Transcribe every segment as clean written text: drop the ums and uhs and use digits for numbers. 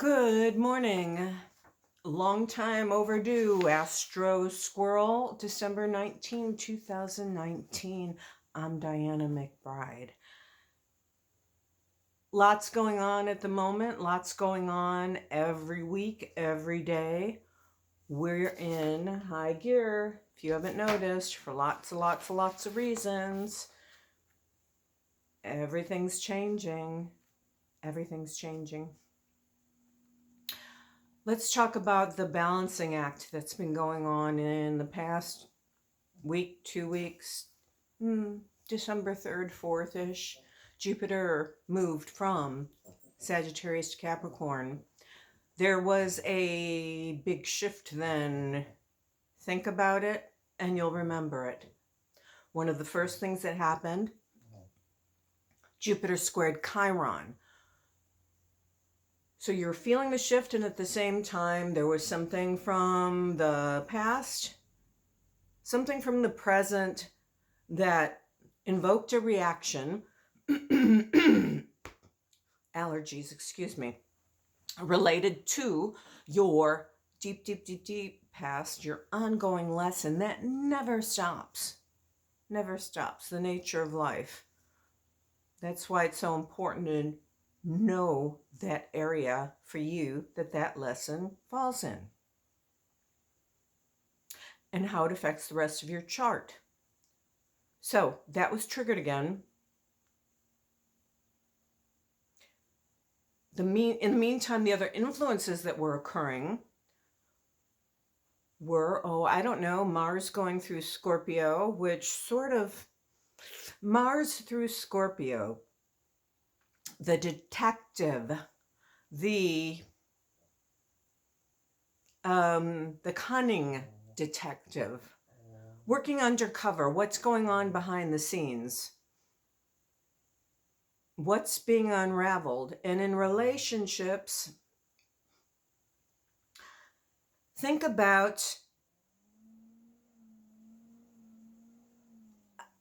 Good morning. Long time overdue. Astro Squirrel, December 19, 2019. I'm Diana McBride. Lots going on at the moment. Lots going on every week, every day. We're in high gear, if you haven't noticed, for lots of reasons. Everything's changing. Everything's changing. Let's talk about the balancing act that's been going on in the past week, 2 weeks, December 3rd, 4th-ish. Jupiter moved from Sagittarius to Capricorn. There was a big shift then. Think about it and you'll remember it. One of the first things that happened, Jupiter squared Chiron. So you're feeling the shift, and at the same time, there was something from the past, something from the present that invoked a reaction, allergies, excuse me, related to your deep past, your ongoing lesson that never stops, the nature of life. That's why it's so important to know that area for you that lesson falls in and how it affects the rest of your chart. So that was triggered again. In the meantime, the other influences that were occurring were, Mars going through Scorpio, which Mars through Scorpio, the detective, the cunning detective, working undercover, what's going on behind the scenes, what's being unraveled. And in relationships, think about,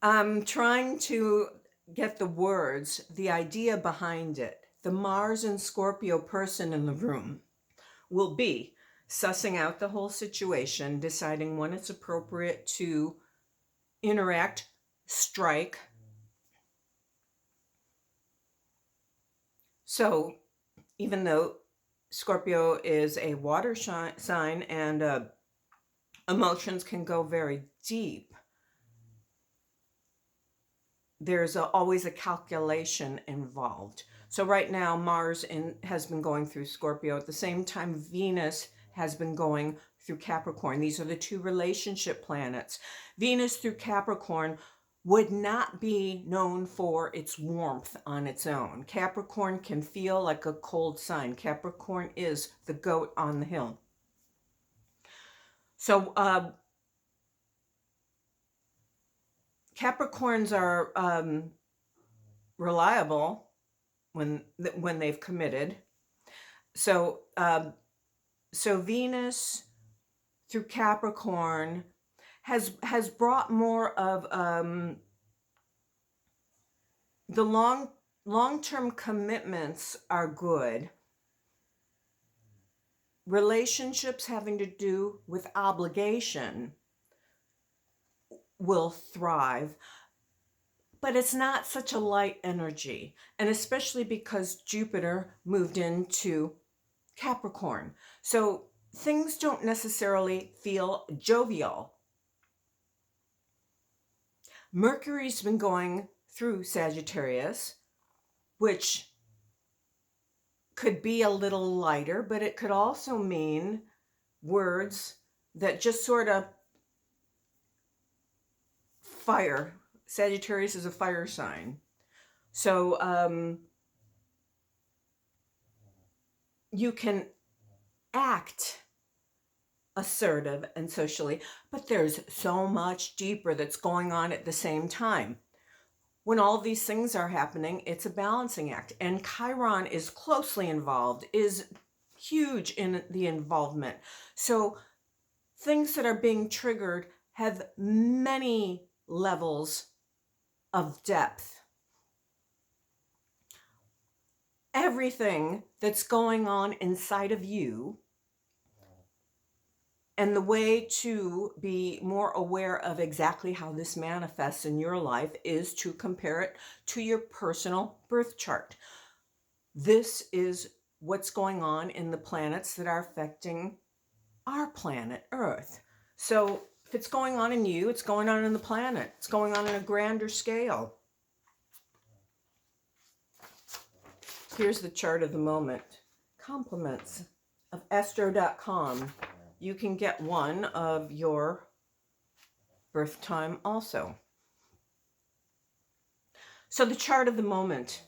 I'm trying to get the words, the idea behind it. The Mars and Scorpio person in the room will be sussing out the whole situation, deciding when it's appropriate to interact, strike. So even though Scorpio is a water sign and emotions can go very deep, there's always a calculation involved. So right now, Mars has been going through Scorpio. At the same time, Venus has been going through Capricorn. These are the two relationship planets. Venus through Capricorn would not be known for its warmth on its own. Capricorn can feel like a cold sign. Capricorn is the goat on the hill. So Capricorns are reliable when they've committed. So Venus through Capricorn has brought more of the long-term commitments are good. Relationships having to do with obligation will thrive, but it's not such a light energy, and especially because Jupiter moved into Capricorn. So things don't necessarily feel jovial. Mercury's been going through Sagittarius, which could be a little lighter, but it could also mean words that just sort of fire. Sagittarius is a fire sign. So you can act assertive and socially, but there's so much deeper that's going on at the same time. When all of these things are happening, it's a balancing act. And Chiron is closely involved, is huge in the involvement. So things that are being triggered have many levels of depth. everything that's going on inside of you. And the way to be more aware of exactly how this manifests in your life is to compare it to your personal birth chart. This is what's going on in the planets that are affecting our planet Earth. So if it's going on in you, it's going on in the planet. It's going on in a grander scale. Here's the chart of the moment. Compliments of Astro.com. You can get one of your birth time also. So the chart of the moment.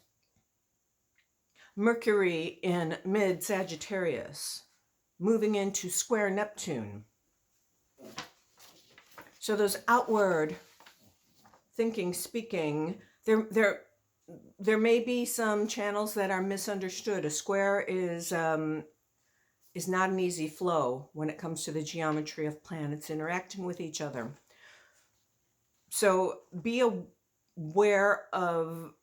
Mercury in mid-Sagittarius, moving into square Neptune. So those outward thinking, speaking, there may be some channels that are misunderstood. A square is not an easy flow when it comes to the geometry of planets interacting with each other. So be aware of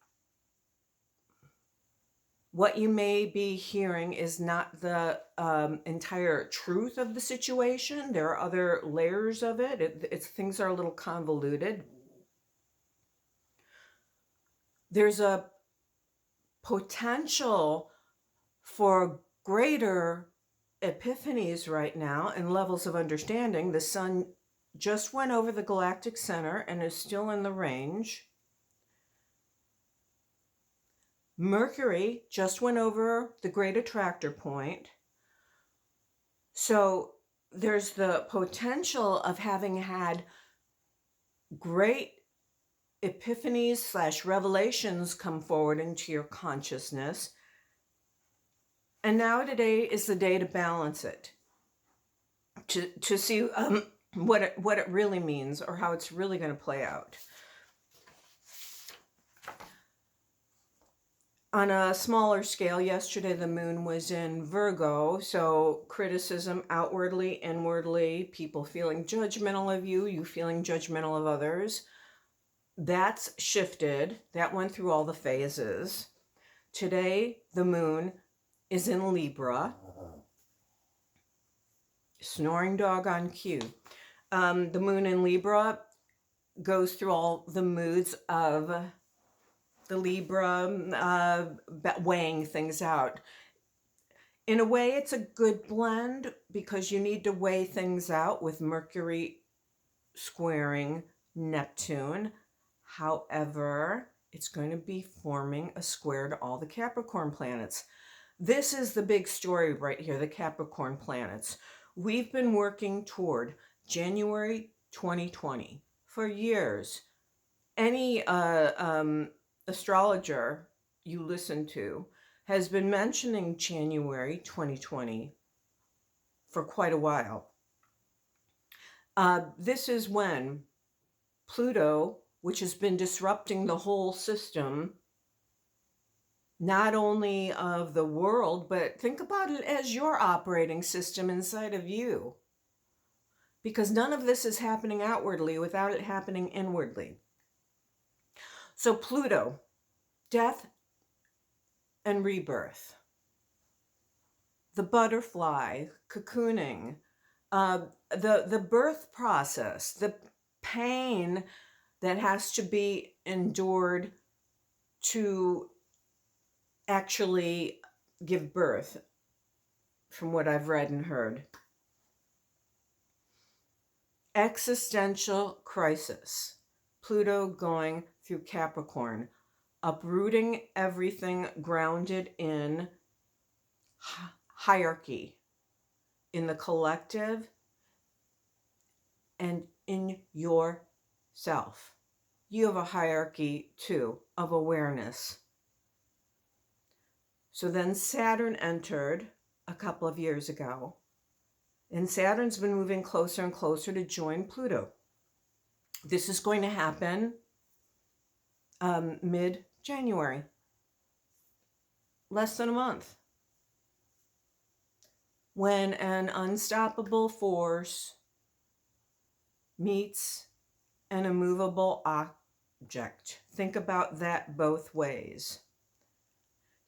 what you may be hearing is not the entire truth of the situation. There are other layers of it. Things are a little convoluted. There's a potential for greater epiphanies right now and levels of understanding. The sun just went over the galactic center and is still in the range. Mercury just went over the great attractor point. So there's the potential of having had great epiphanies / revelations come forward into your consciousness. And now today is the day to balance it, to see what it really means or how it's really going to play out. On a smaller scale, yesterday the moon was in Virgo, so criticism outwardly, inwardly, people feeling judgmental of you, you feeling judgmental of others. That's shifted. That went through all the phases. Today, the moon is in Libra. Snoring dog on cue. The moon in Libra goes through all the moods of the Libra, weighing things out. In a way, it's a good blend because you need to weigh things out with Mercury squaring Neptune. However, it's going to be forming a square to all the Capricorn planets. This is the big story right here, the Capricorn planets. We've been working toward January 2020 for years. Any astrologer you listen to has been mentioning January 2020 for quite a while. This is when Pluto, which has been disrupting the whole system, not only of the world, but think about it as your operating system inside of you. Because none of this is happening outwardly without it happening inwardly. So Pluto, death and rebirth, the butterfly, cocooning, the birth process, the pain that has to be endured to actually give birth, from what I've read and heard. Existential crisis. Pluto going through Capricorn, uprooting everything grounded in hierarchy, in the collective and in yourself. You have a hierarchy too of awareness. So then Saturn entered a couple of years ago, and Saturn's been moving closer and closer to join Pluto. This is going to happen mid-January, less than a month, when an unstoppable force meets an immovable object. Think about that both ways.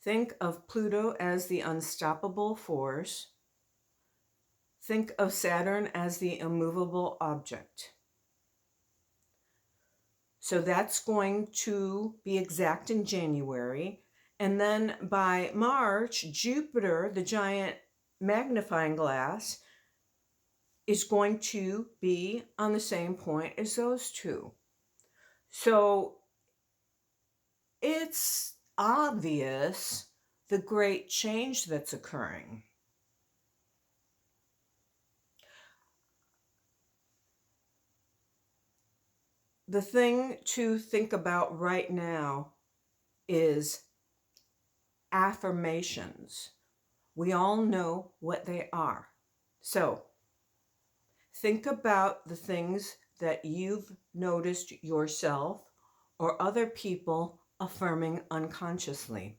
Think of Pluto as the unstoppable force. Think of Saturn as the immovable object. So that's going to be exact in January. And then by March, Jupiter, the giant magnifying glass, is going to be on the same point as those two. So it's obvious the great change that's occurring. The thing to think about right now is affirmations. We all know what they are. So think about the things that you've noticed yourself or other people affirming unconsciously.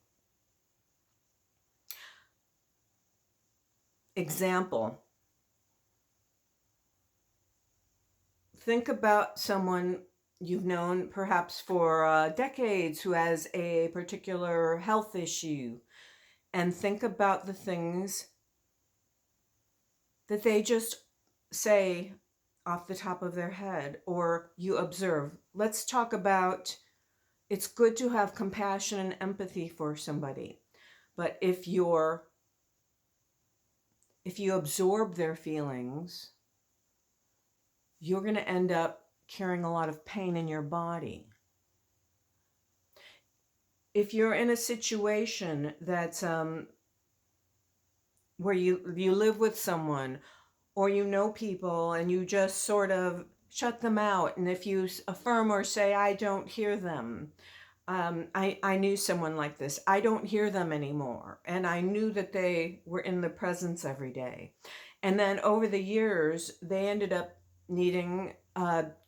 Example, think about someone you've known perhaps for decades who has a particular health issue, and think about the things that they just say off the top of their head or you observe. Let's talk about, it's good to have compassion and empathy for somebody, but if you absorb their feelings, you're going to end up carrying a lot of pain in your body. If you're in a situation that's where you live with someone or you know people and you just sort of shut them out, and if you affirm or say, I don't hear them, I knew someone like this, I don't hear them anymore, and I knew that they were in the presence every day. And then over the years, they ended up needing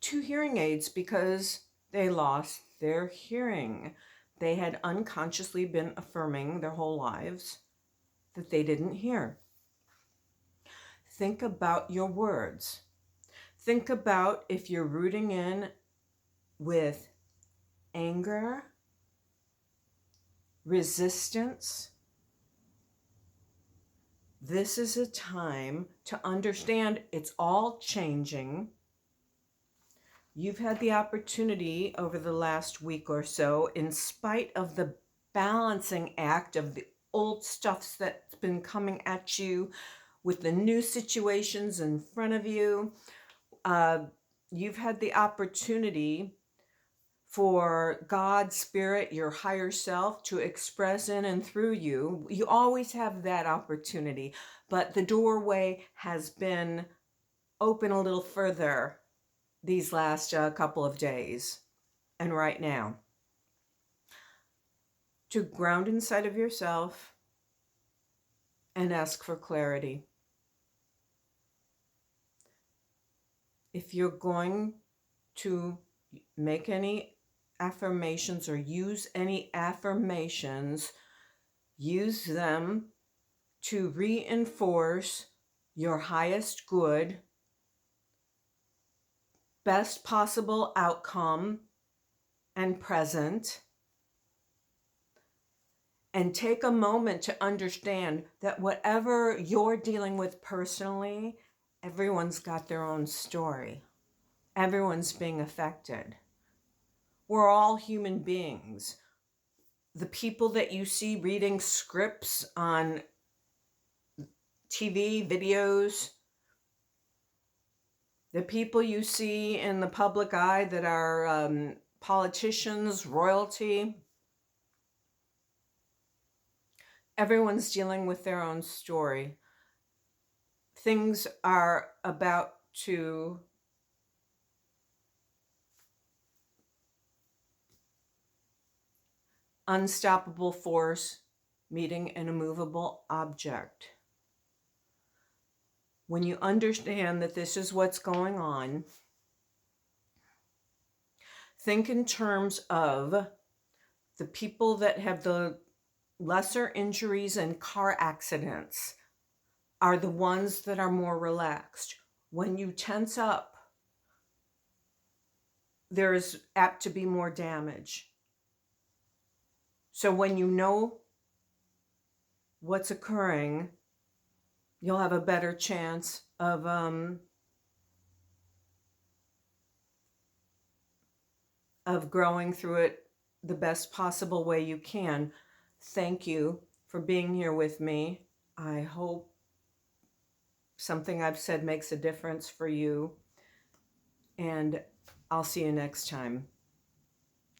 2 hearing aids because they lost their hearing. They had unconsciously been affirming their whole lives that they didn't hear. Think about your words. Think about if you're rooting in with anger, resistance. This is a time to understand it's all changing. You've had the opportunity over the last week or so, in spite of the balancing act of the old stuff that's been coming at you with the new situations in front of you, you've had the opportunity for God, Spirit, your higher self to express in and through you. You always have that opportunity, but the doorway has been open a little further these last couple of days and right now. To ground inside of yourself and ask for clarity. If you're going to make any affirmations or use any affirmations, use them to reinforce your highest good, best possible outcome and present, and take a moment to understand that whatever you're dealing with personally, everyone's got their own story. Everyone's being affected. We're all human beings. The people that you see reading scripts on TV, videos, the people you see in the public eye that are politicians, royalty, everyone's dealing with their own story. Things are about to unstoppable force meeting an immovable object. When you understand that this is what's going on, think in terms of the people that have the lesser injuries and car accidents are the ones that are more relaxed. When you tense up, there's apt to be more damage. So when you know what's occurring, you'll have a better chance of growing through it the best possible way you can. Thank you for being here with me. I hope something I've said makes a difference for you, and I'll see you next time.